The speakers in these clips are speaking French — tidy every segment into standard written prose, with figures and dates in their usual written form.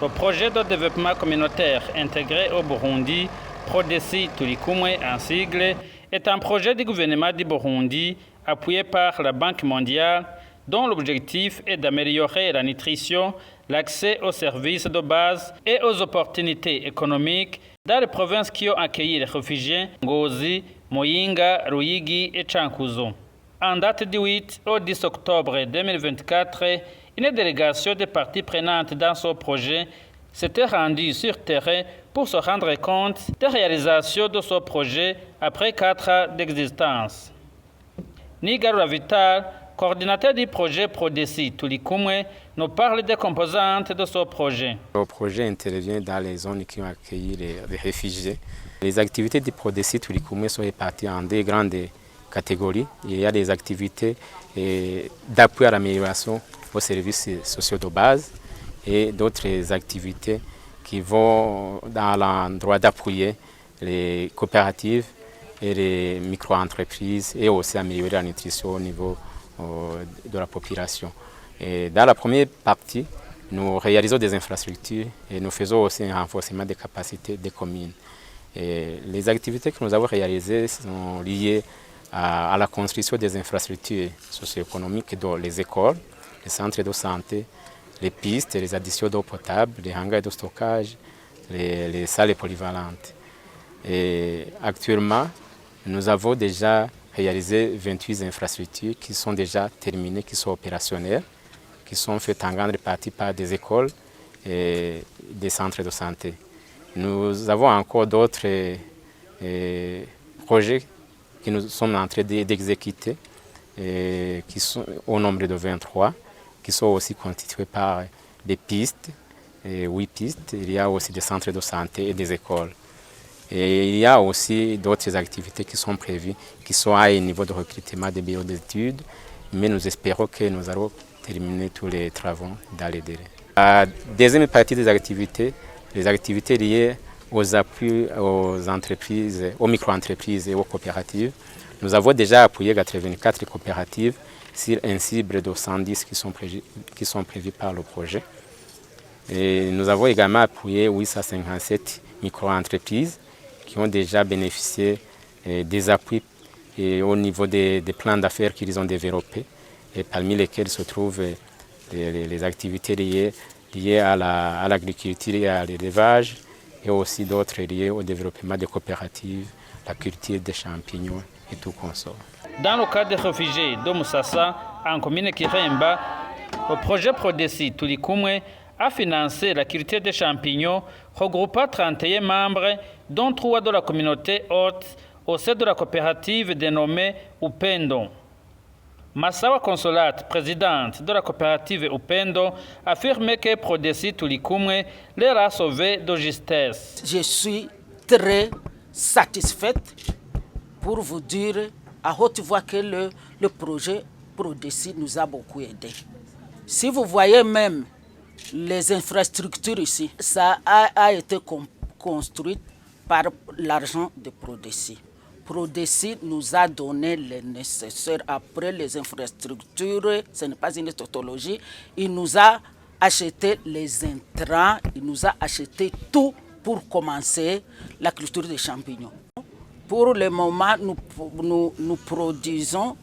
Le projet de développement communautaire intégré au Burundi, Prodesi Tulikumwe en sigle, est un projet du gouvernement du Burundi appuyé par la Banque mondiale dont l'objectif est d'améliorer la nutrition, l'accès aux services de base et aux opportunités économiques dans les provinces qui ont accueilli les réfugiés Ngozi, Muyinga, Ruyigi et Chankuzo. En date du 8 au 10 octobre 2024, une délégation des parties prenantes dans ce projet s'était rendue sur terrain pour se rendre compte des réalisations de ce projet après 4 ans d'existence. Nigarura Vital, coordinateur du projet Prodesi Tulikumwe, nous parle des composantes de ce projet. Le projet intervient dans les zones qui ont accueilli les réfugiés. Les activités du Prodesi Tulikumwe sont réparties en deux grandes catégories. Il y a des activités d'appui à l'amélioration aux services sociaux de base et d'autres activités qui vont dans l'endroit d'appuyer les coopératives et les micro-entreprises et aussi améliorer la nutrition au niveau de la population. Et dans la première partie, nous réalisons des infrastructures et nous faisons aussi un renforcement des capacités des communes. Et les activités que nous avons réalisées sont liées à la construction des infrastructures socio-économiques dans les écoles, les centres de santé, les pistes, les additions d'eau potable, les hangars de stockage, les salles polyvalentes. Et actuellement, nous avons déjà réalisé 28 infrastructures qui sont déjà terminées, qui sont opérationnelles, qui sont faites en grande partie par des écoles et des centres de santé. Nous avons encore d'autres projets que nous sommes en train d'exécuter, qui sont au nombre de 23, qui sont aussi constitués par des pistes, 8 pistes. Il y a aussi des centres de santé et des écoles. Et il y a aussi d'autres activités qui sont prévues, qui sont à un niveau de recrutement des bureaux d'études, mais nous espérons que nous allons terminer tous les travaux dans les délais. La deuxième partie des activités, les activités liées aux appuis aux entreprises, aux micro-entreprises et aux coopératives. Nous avons déjà appuyé 84 coopératives sur un cible de 110 qui sont prévues par le projet. Et nous avons également appuyé 857 micro-entreprises qui ont déjà bénéficié des appuis au niveau des plans d'affaires qu'ils ont développés, et parmi lesquels se trouvent les activités liées à l'agriculture et à l'élevage, et aussi d'autres liées au développement des coopératives, la culture des champignons et tout consort. Dans le cas des réfugiés de Moussassa, en commune Kiremba, le projet Prodesi Tulikumwe a financé la culture des champignons regroupant 31 membres, dont 3 de la communauté haute, au sein de la coopérative dénommée Upendo. Massawa Consolate, présidente de la coopérative Upendo, affirme que Prodesi Tulikumwe leur a sauvé de justesse. Je suis très satisfaite pour vous dire à haute voix que le projet Prodesi nous a beaucoup aidé. Si vous voyez même les infrastructures ici, ça a été construit par l'argent de Prodesi. Prodesi nous a donné le nécessaire après les infrastructures, ce n'est pas une tautologie, il nous a acheté les intrants, il nous a acheté tout pour commencer la culture des champignons. Pour le moment, nous produisons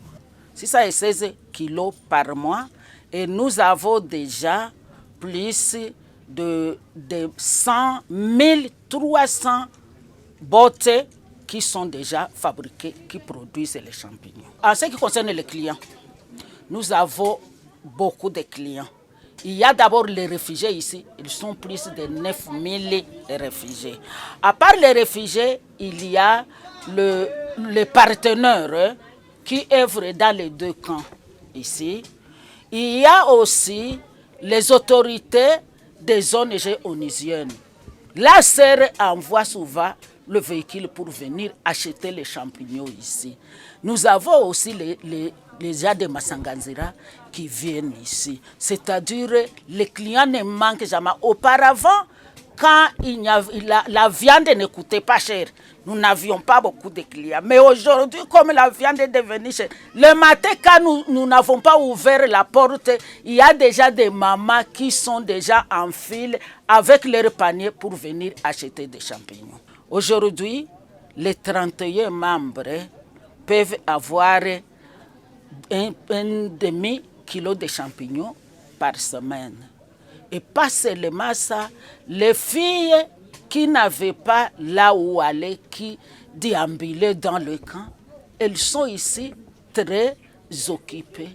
616 kilos par mois et nous avons déjà plus de 100 300 bottes qui sont déjà fabriquées, qui produisent les champignons. En ce qui concerne les clients, nous avons beaucoup de clients. Il y a d'abord les réfugiés ici, ils sont plus de 9000 réfugiés. À part les réfugiés, il y a les partenaires qui œuvrent dans les deux camps ici. Il y a aussi les autorités des ONG onusiennes. La SER envoie souvent le véhicule pour venir acheter les champignons ici. Nous avons aussi les gens de Massanganzira qui viennent ici. C'est-à-dire les clients ne manquent jamais. Auparavant, quand la viande ne coûtait pas cher, nous n'avions pas beaucoup de clients. Mais aujourd'hui, comme la viande est devenue chère, le matin, quand nous n'avons pas ouvert la porte, il y a déjà des mamans qui sont déjà en file avec leur panier pour venir acheter des champignons. Aujourd'hui, les 31 membres peuvent avoir un demi-kilo de champignons par semaine. Et pas seulement ça, les filles qui n'avaient pas là où aller, qui déambulaient dans le camp, elles sont ici très occupées.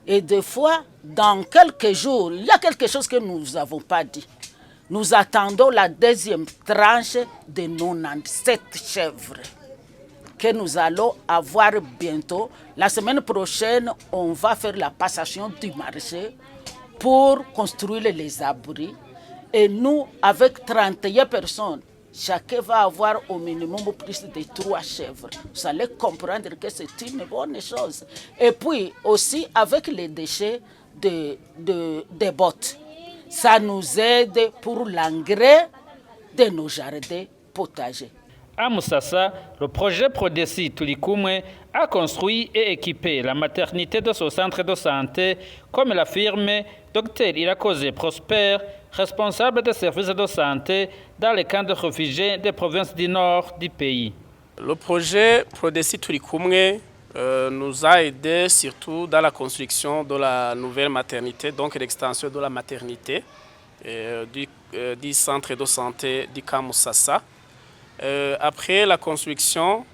Et des fois, dans quelques jours, il y a quelque chose que nous n'avons pas dit. Nous attendons la deuxième tranche de 97 chèvres que nous allons avoir bientôt. La semaine prochaine, on va faire la passation du marché pour construire les abris. Et nous, avec 31 personnes, chacun va avoir au minimum plus de 3 chèvres. Vous allez comprendre que c'est une bonne chose. Et puis aussi avec les déchets des bottes. Ça nous aide pour l'engrais de nos jardins potagers. À Moussassa, le projet Prodeci Tulikumwe a construit et équipé la maternité de ce centre de santé, comme l'affirme Dr Irakoze Prosper, responsable des services de santé dans les camps de réfugiés des provinces du nord du pays. Le projet Prodeci Tulikumwe nous a aidés surtout dans la construction de la nouvelle maternité, donc l'extension de la maternité du centre de santé du camp Moussassa. Après la construction,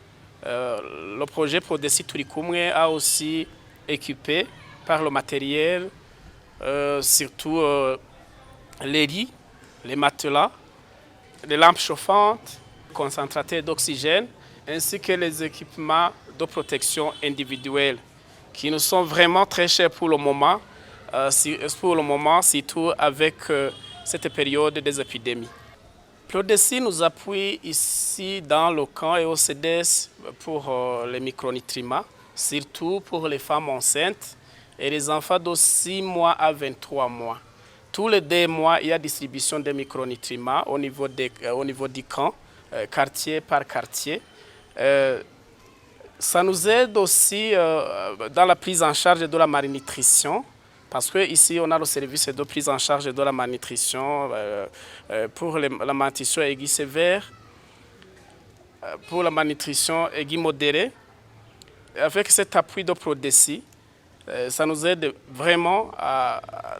le projet Prodeci Tulikumwe a aussi équipé par le matériel, surtout les lits, les matelas, les lampes chauffantes, concentrateurs d'oxygène, ainsi que les équipements de protection individuelle qui nous sont vraiment très chers pour le moment, surtout avec cette période des épidémies. Prodeci nous appuie ici dans le camp et au CDS pour les micronutriments, surtout pour les femmes enceintes et les enfants de 6 mois à 23 mois. Tous les 2 mois, il y a distribution des micronutriments au niveau du camp, quartier par quartier. Ça nous aide aussi dans la prise en charge de la malnutrition, parce qu'ici, on a le service de prise en charge de la malnutrition pour la malnutrition aiguë sévère, pour la malnutrition aiguë modérée. Avec cet appui de Prodeci, ça nous aide vraiment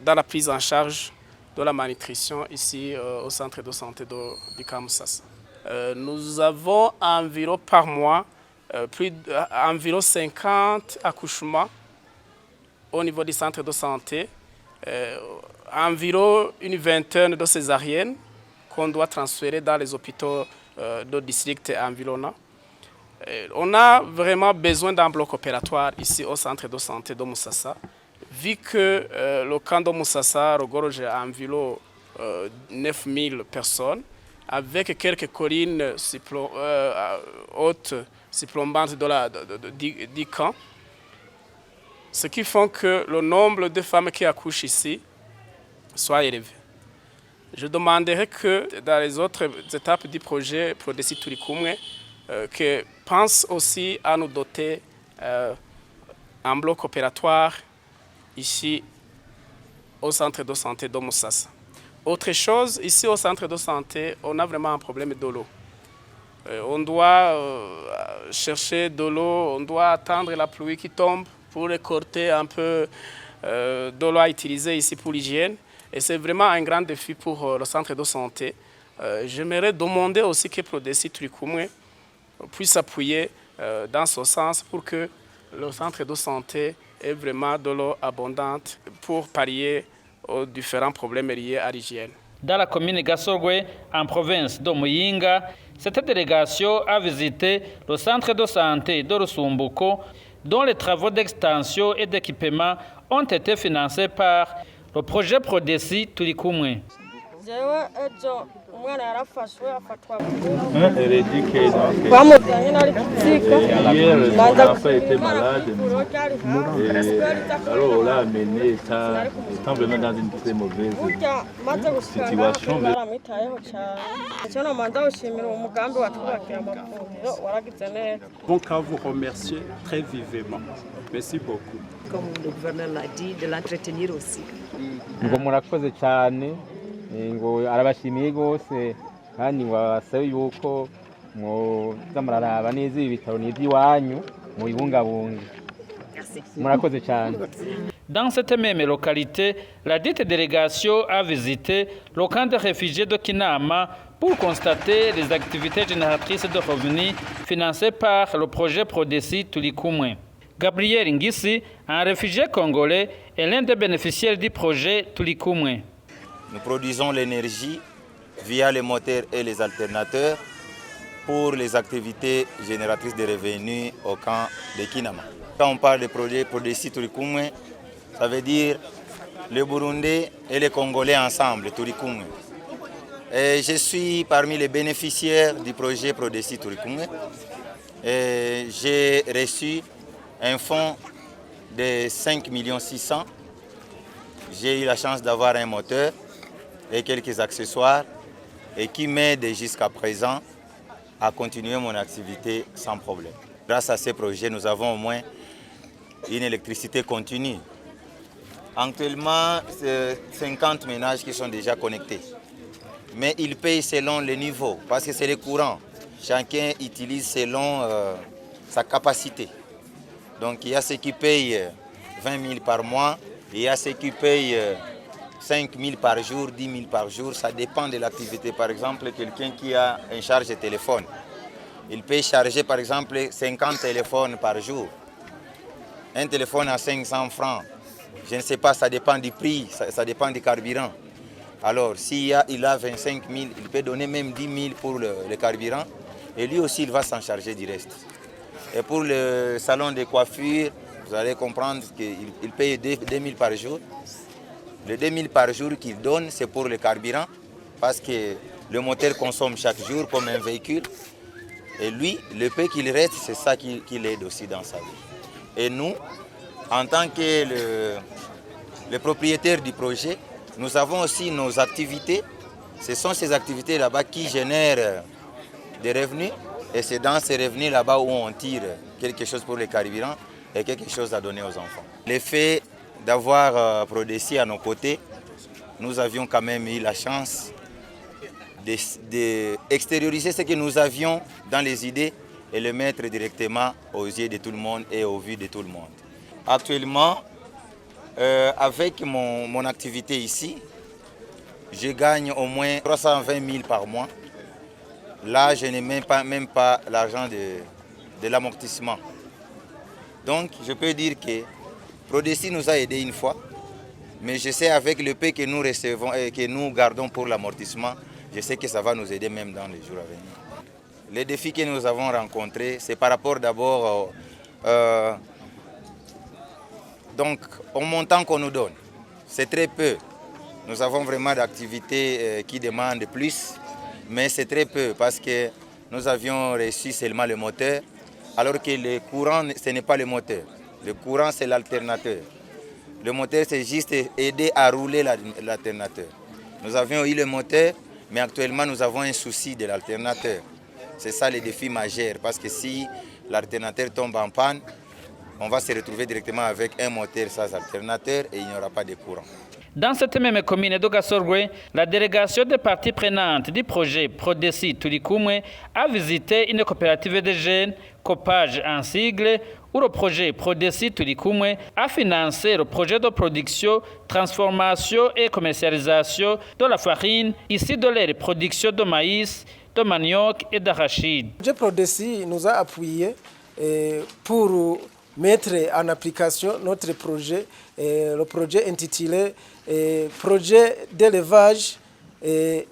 dans la prise en charge de la malnutrition ici au centre de santé du camp Moussassa. Nous avons environ par mois environ 50 accouchements au niveau du centre de santé, environ une vingtaine de césariennes qu'on doit transférer dans les hôpitaux de district environnants. On a vraiment besoin d'un bloc opératoire ici au centre de santé de Moussassa, vu que le camp de Moussassa regorge environ 9000 personnes, avec quelques collines hautes surplombantes du camp, ce qui fait que le nombre de femmes qui accouchent ici soit élevé. Je demanderais que dans les autres étapes du projet Prodeci Tulikumwe, que pense aussi à nous doter un bloc opératoire ici au centre de santé de Moussassa. Autre chose, ici au centre de santé, on a vraiment un problème de l'eau. On doit chercher de l'eau, on doit attendre la pluie qui tombe pour récolter un peu de l'eau à utiliser ici pour l'hygiène. Et c'est vraiment un grand défi pour le centre de santé. J'aimerais demander aussi que Prodeci Tulikumwe puisse appuyer dans ce sens pour que le centre de santé ait vraiment de l'eau abondante pour pallier aux différents problèmes liés à l'hygiène. Dans la commune Gasogwe, en province de Muyinga, cette délégation a visité le centre de santé de Rusumbuko, dont les travaux d'extension et d'équipement ont été financés par le projet Prodeci Tulikumwe. jewe ejo umwana yarafashwe afatwa Bamujyanye n'ari kuzika. l'enfant était malade. Alors on l'a amené étant vraiment dans une très mauvaise situation. baramwitayeho cyane icyo nomanza gushimira uwo mugambi watwubakira amavuriro waragize neza. Donc à vous remercier très vivement. Merci beaucoup. Comme le gouverneur l'a dit, de l'entretenir aussi. ngo murakoze cyane ngo arabashimiye gose kandi ngo abasabe yuko mwoza muraraba neza ibi bitaro n'iby'iwanyu mu bibungabunga. Murakoze cyane. Dans cette même localité, la dite délégation a visité le camp de réfugiés de Kinama pour constater les activités génératrices de revenus financées par le projet Prodesi Tulikumwe. Gabriel Ngisi, un réfugié congolais, est l'un des bénéficiaires du projet Tulikumwe. Nous produisons l'énergie via les moteurs et les alternateurs pour les activités génératrices de revenus au camp de Kinama. Quand on parle de projet Prodesi Tulikumwe, ça veut dire le Burundais et les Congolais ensemble, Tulikumwe. Et je suis parmi les bénéficiaires du projet Prodesi Tulikumwe. J'ai reçu un fonds de 5 600 000. J'ai eu la chance d'avoir un moteur et quelques accessoires et qui m'aident jusqu'à présent à continuer mon activité sans problème. Grâce à ces projets, nous avons au moins une électricité continue. Actuellement, c'est 50 ménages qui sont déjà connectés. Mais ils payent selon le niveau, parce que c'est le courant. Chacun utilise selon sa capacité. Donc il y a ceux qui payent 20 000 par mois, il y a ceux qui payent 5 000 par jour, 10 000 par jour. Ça dépend de l'activité. Par exemple, quelqu'un qui a une charge de téléphone, il peut charger par exemple 50 téléphones par jour. Un téléphone à 500 francs. Je ne sais pas, ça dépend du prix, ça dépend du carburant. Alors, s'il a 25 000, il peut donner même 10 000 pour le carburant. Et lui aussi, il va s'en charger du reste. Et pour le salon de coiffure, vous allez comprendre qu'il paye 2 000 par jour. Les 2 000 par jour qu'il donne, c'est pour le carburant, parce que le moteur consomme chaque jour comme un véhicule. Et lui, le peu qu'il reste, c'est ça qui l'aide aussi dans sa vie. Et nous, en tant que le propriétaire du projet, nous avons aussi nos activités. Ce sont ces activités là-bas qui génèrent des revenus. Et c'est dans ces revenus là-bas où on tire quelque chose pour les carburants et quelque chose à donner aux enfants. Le fait d'avoir Prodesi à nos côtés, nous avions quand même eu la chance d'extérioriser ce que nous avions dans les idées et le mettre directement aux yeux de tout le monde et au vu de tout le monde. Actuellement, avec mon activité ici, je gagne au moins 320 000 par mois. Là, je n'ai même pas l'argent de l'amortissement. Donc, je peux dire que Prodesi nous a aidés une fois, mais je sais avec le peu que nous recevons et que nous gardons pour l'amortissement, je sais que ça va nous aider même dans les jours à venir. Les défis que nous avons rencontrés, c'est par rapport d'abord au montant qu'on nous donne. C'est très peu. Nous avons vraiment d'activités qui demandent plus, mais c'est très peu parce que nous avions reçu seulement le moteur, alors que le courant, ce n'est pas le moteur. Le courant, c'est l'alternateur. Le moteur, c'est juste aider à rouler l'alternateur. Nous avions eu le moteur, mais actuellement, nous avons un souci de l'alternateur. C'est ça le défi majeur, parce que si l'alternateur tombe en panne, on va se retrouver directement avec un moteur sans alternateur et il n'y aura pas de courant. Dans cette même commune de Gasorgwe, la délégation des parties prenantes du projet Prodesi Tulikumwe a visité une coopérative de jeunes, Copage en sigle, où le projet Prodesi Tulikumwe a financé le projet de production, transformation et commercialisation de la farine, ici de la production de maïs, de manioc et d'arachide. Le projet Prodesi nous a appuyés pour mettre en application notre projet, le projet intitulé Projet d'élevage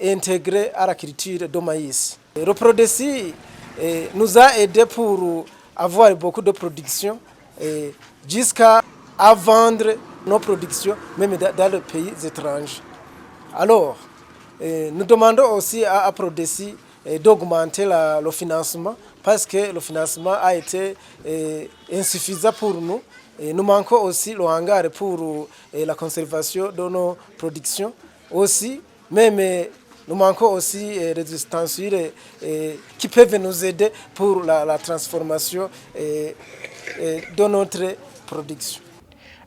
intégré à la culture de maïs. Le Prodesi nous a aidés pour avoir beaucoup de production jusqu'à vendre nos productions même dans les pays étrangers. Alors, nous demandons aussi à Prodeci d'augmenter le financement parce que le financement a été insuffisant pour nous. Et nous manquons aussi le hangar pour la conservation de nos productions. Aussi, même nous manquons aussi des ustensiles qui peuvent nous aider pour la transformation de notre production.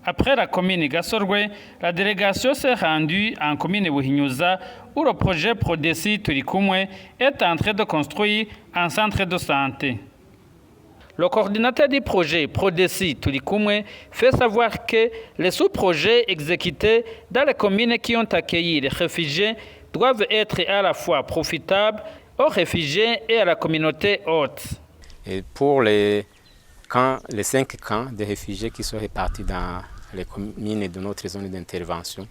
Après la commune Gasorwe, la délégation s'est rendue en commune Buhinyuza où le projet Prodeci Turikumwe est en train de construire un centre de santé. Le coordinateur du projet Prodeci Turikumwe fait savoir que les sous-projets exécutés dans les communes qui ont accueilli les réfugiés doivent être à la fois profitables aux réfugiés et à la communauté hôte. Et pour les 5 camps de réfugiés qui sont répartis dans les communes de notre zone d'intervention,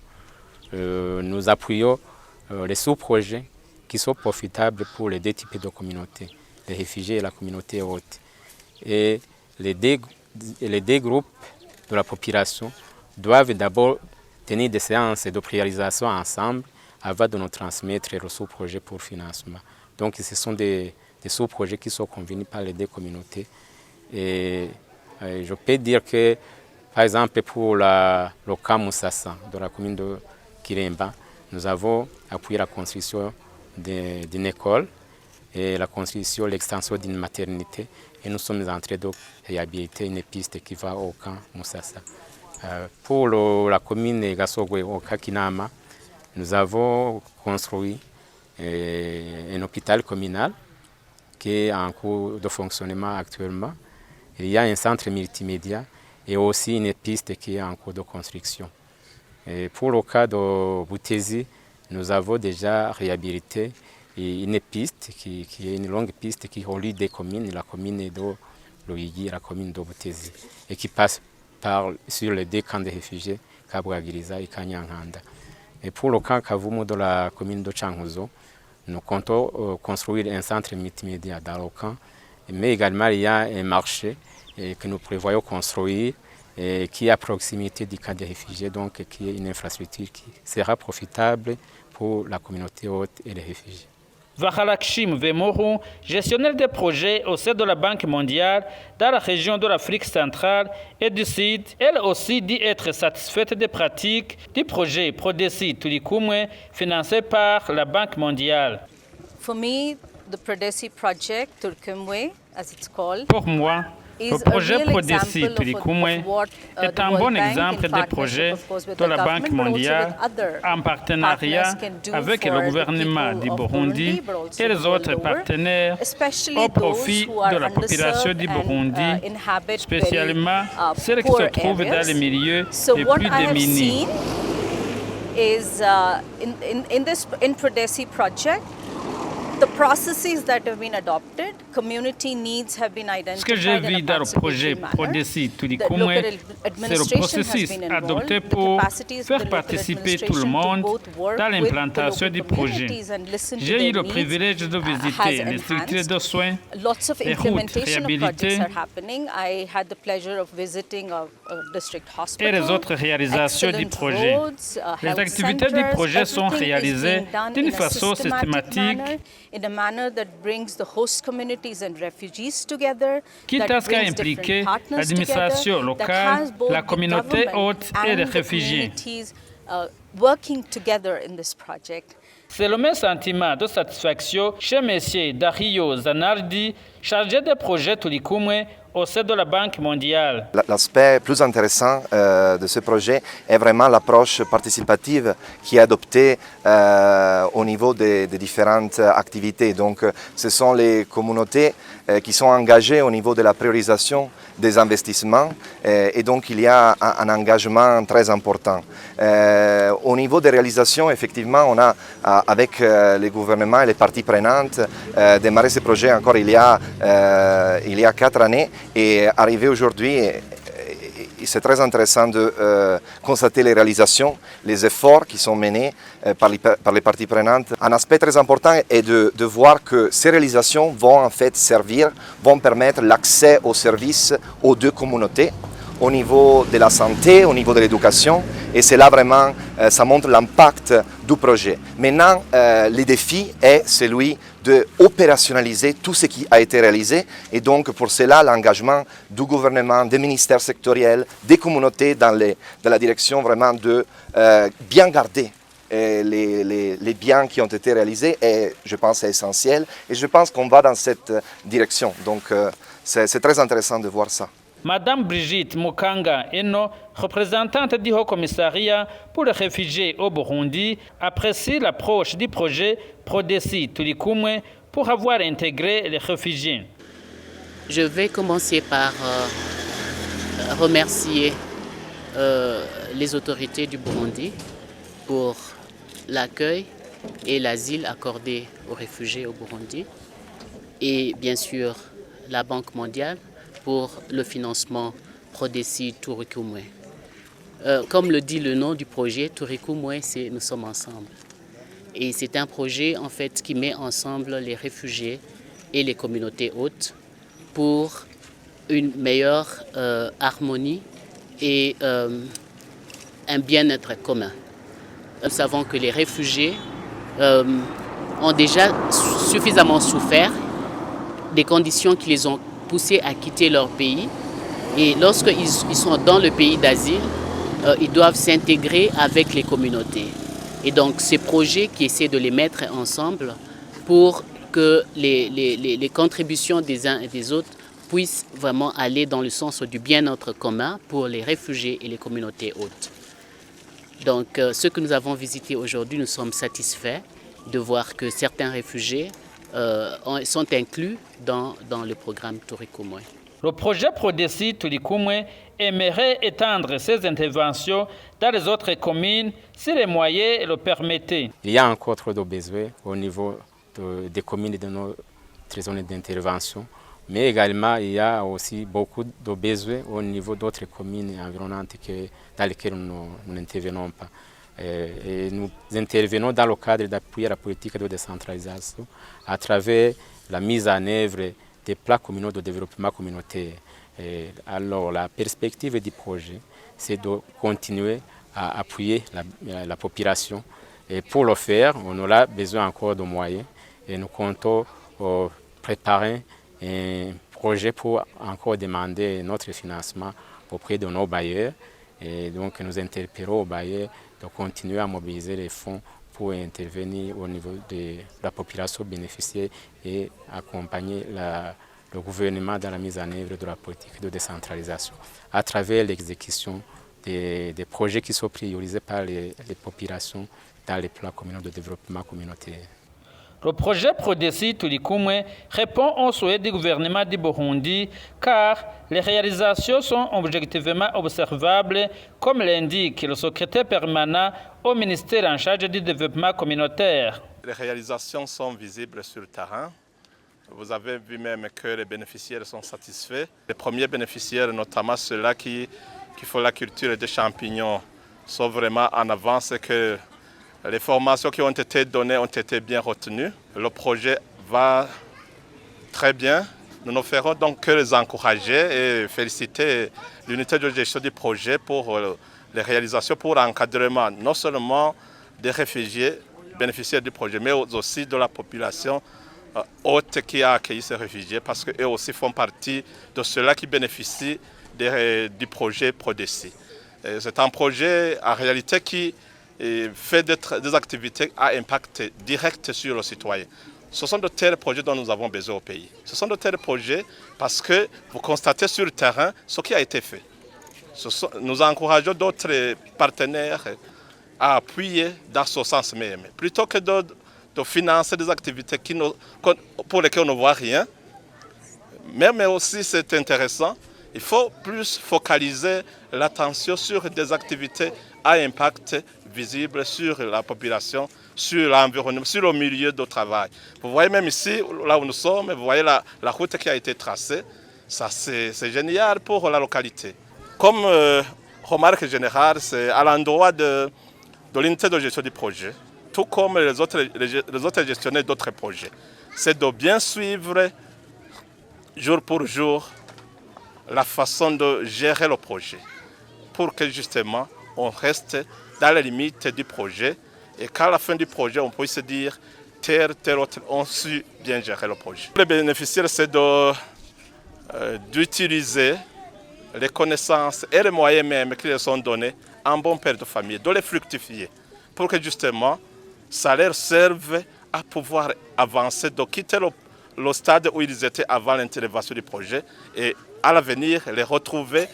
nous appuyons les sous-projets qui sont profitables pour les deux types de communautés, les réfugiés et la communauté hôte. Et les deux groupes de la population doivent d'abord tenir des séances de priorisation ensemble avant de nous transmettre le sous-projet pour financement. Donc ce sont des sous-projets qui sont convenus par les deux communautés. Et je peux dire que, par exemple, pour le camp Moussassa de la commune de Kiremba, nous avons appuyé la construction d'une école et la construction, l'extension d'une maternité. Et nous sommes en train de réhabiliter une piste qui va au camp Moussassa. Pour la commune Gasogwe au Kakinama, nous avons construit un hôpital communal qui est en cours de fonctionnement actuellement. Il y a un centre multimédia et aussi une piste qui est en cours de construction. Et pour le cas de Boutezi, nous avons déjà réhabilité une piste qui est une longue piste qui relie des communes, la commune de Loïgui et la commune de Boutezi, et qui passe sur les deux camps de réfugiés, Kabouagiriza et Kanyankanda. Et pour le camp Kavumu de la commune de Changuzo, nous comptons construire un centre multimédia dans le camp, mais également il y a un marché que nous prévoyons construire qui est à proximité du camp des réfugiés, donc qui est une infrastructure qui sera profitable pour la communauté haute et les réfugiés. Vahalakshim Vemoru, gestionnaire des projets au sein de la Banque mondiale dans la région de l'Afrique centrale et du Sud, elle aussi dit être satisfaite des pratiques du projet Prodeci Turikumwe financé par la Banque mondiale. For me, the Prodeci project, Turikumwe, as it's called, pour moi, le projet Prodeci Turikumwe est un bon exemple des projets de la Banque mondiale en partenariat avec le gouvernement du Burundi et les autres partenaires au profit de la population du Burundi, spécialement celles qui se trouvent dans les milieux les plus démunis. In Prodeci project, the processes that have been adopted, community needs have been identified. Ce que j'ai vu dans le projet Prodeci Turikumwe, c'est le processus adopté pour faire participer tout le monde dans l'implantation du projet. J'ai eu le privilège de visiter les structures de soins, les routes réhabilitées et les autres réalisations du projet. Les activités du projet sont réalisées d'une façon systématique, in a manner that brings the host communities and refugees together, quitte à ce qu'à impliquer l'administration locale, la communauté hôte et les réfugiés. Working together in this project. C'est le même sentiment de satisfaction chez M. Dario Zanardi, chargé des projets Turikumwe au sein de la Banque mondiale. L'aspect plus intéressant de ce projet est vraiment l'approche participative qui est adoptée au niveau des différentes activités. Donc, ce sont les communautés qui sont engagées au niveau de la priorisation des investissements et donc il y a un engagement très important. Au niveau des réalisations, effectivement, on a avec les gouvernements et les parties prenantes démarré ce projet encore il y a 4 années et arrivé aujourd'hui. C'est très intéressant de constater les réalisations, les efforts qui sont menés par les parties prenantes. Un aspect très important est de voir que ces réalisations vont en fait vont permettre l'accès aux services aux deux communautés, au niveau de la santé, au niveau de l'éducation. Et c'est là vraiment, ça montre l'impact du projet. Maintenant, le défi est celui d'opérationnaliser tout ce qui a été réalisé et donc pour cela l'engagement du gouvernement, des ministères sectoriels, des communautés dans la direction vraiment de bien garder les biens qui ont été réalisés est, je pense, essentiel et je pense qu'on va dans cette direction. Donc c'est très intéressant de voir ça. Madame Brigitte Mukanga Eno, représentante du Haut Commissariat pour les réfugiés au Burundi, apprécie l'approche du projet Prodesi Tulikumwe pour avoir intégré les réfugiés. Je vais commencer par remercier les autorités du Burundi pour l'accueil et l'asile accordé aux réfugiés au Burundi et bien sûr la Banque mondiale pour le financement Prodesi Tulikumwe. Comme le dit le nom du projet, Tulikumwe, c'est Nous sommes ensemble. Et c'est un projet en fait qui met ensemble les réfugiés et les communautés hôtes pour une meilleure harmonie et un bien-être commun. Nous savons que les réfugiés ont déjà suffisamment souffert des conditions qui les ont poussés à quitter leur pays. Et lorsqu'ils sont dans le pays d'asile, ils doivent s'intégrer avec les communautés. Et donc ces projets qui essaient de les mettre ensemble pour que les contributions des uns et des autres puissent vraiment aller dans le sens du bien-être commun pour les réfugiés et les communautés hôtes. Donc ce que nous avons visité aujourd'hui, nous sommes satisfaits de voir que certains réfugiés sont inclus dans le programme Tulikumwe. Le projet Prodesi Tulikumwe aimerait étendre ses interventions dans les autres communes si les moyens le permettaient. Il y a encore trop de besoins au niveau des communes de notre zone d'intervention, mais également il y a aussi beaucoup de besoins au niveau d'autres communes environnantes dans lesquelles nous n'intervenons pas. Et nous intervenons dans le cadre d'appui à la politique de décentralisation à travers la mise en œuvre des plans communaux de développement communautaire. Alors la perspective du projet, c'est de continuer à appuyer la population. Et pour le faire, on aura besoin encore de moyens. Et nous comptons préparer un projet pour encore demander notre financement auprès de nos bailleurs. Et donc nous interpellons aux bailleurs de continuer à mobiliser les fonds pour intervenir au niveau de la population bénéficiaire et accompagner le gouvernement dans la mise en œuvre de la politique de décentralisation à travers l'exécution des projets qui sont priorisés par les populations dans les plans communaux de développement communautaire. Le projet Prodesi Tulikumwe répond aux souhaits du gouvernement du Burundi car les réalisations sont objectivement observables comme l'indique le secrétaire permanent au ministère en charge du développement communautaire. Les réalisations sont visibles sur le terrain. Vous avez vu même que les bénéficiaires sont satisfaits. Les premiers bénéficiaires, notamment ceux-là qui font la culture des champignons, sont vraiment en avance et que les formations qui ont été données ont été bien retenues. Le projet va très bien. Nous ne ferons donc que les encourager et féliciter l'unité de gestion du projet pour les réalisations, pour l'encadrement non seulement des réfugiés bénéficiaires du projet, mais aussi de la population hôte qui a accueilli ces réfugiés parce qu'eux aussi font partie de ceux-là qui bénéficient du projet Prodesi. C'est un projet en réalité qui fait des activités à impact direct sur le citoyen. Ce sont de tels projets dont nous avons besoin au pays. Ce sont de tels projets parce que vous constatez sur le terrain ce qui a été fait. Nous encourageons d'autres partenaires à appuyer dans ce sens même. Plutôt que de financer des activités pour lesquelles on ne voit rien, mais aussi c'est intéressant, il faut plus focaliser l'attention sur des activités à impact visible sur la population, sur l'environnement, sur le milieu de travail. Vous voyez même ici, là où nous sommes, vous voyez la route qui a été tracée. Ça, c'est génial pour la localité. Comme remarque générale, c'est à l'endroit de l'unité de gestion du projet, tout comme les autres gestionnaires d'autres projets. C'est de bien suivre jour pour jour la façon de gérer le projet pour que justement on reste dans les limites du projet et qu'à la fin du projet, on puisse dire tel autre ont su bien gérer le projet. Les bénéficiaires, c'est d'utiliser les connaissances et les moyens même qui leur sont donnés en bon père de famille, de les fructifier, pour que justement, ça leur serve à pouvoir avancer, de quitter le stade où ils étaient avant l'intervention du projet et à l'avenir les retrouver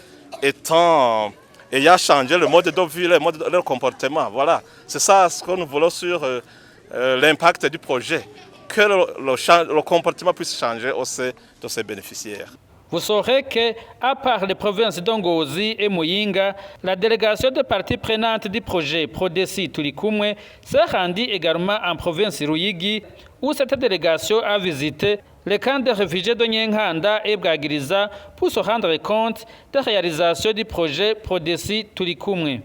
ayant changé le mode de vie, leur comportement. Voilà, c'est ça ce que nous voulons sur l'impact du projet, que le comportement puisse changer aussi de ses bénéficiaires. Vous saurez qu'à part les provinces d'Ongozi et Muyinga, la délégation des parties prenantes du projet Prodesi Tulikumwe s'est rendue également en province Ruyigi, où cette délégation a visité les camps de réfugiés de Nyenkanda et Bwagiriza pour se rendre compte des réalisations du projet Prodesi Tulikumwe.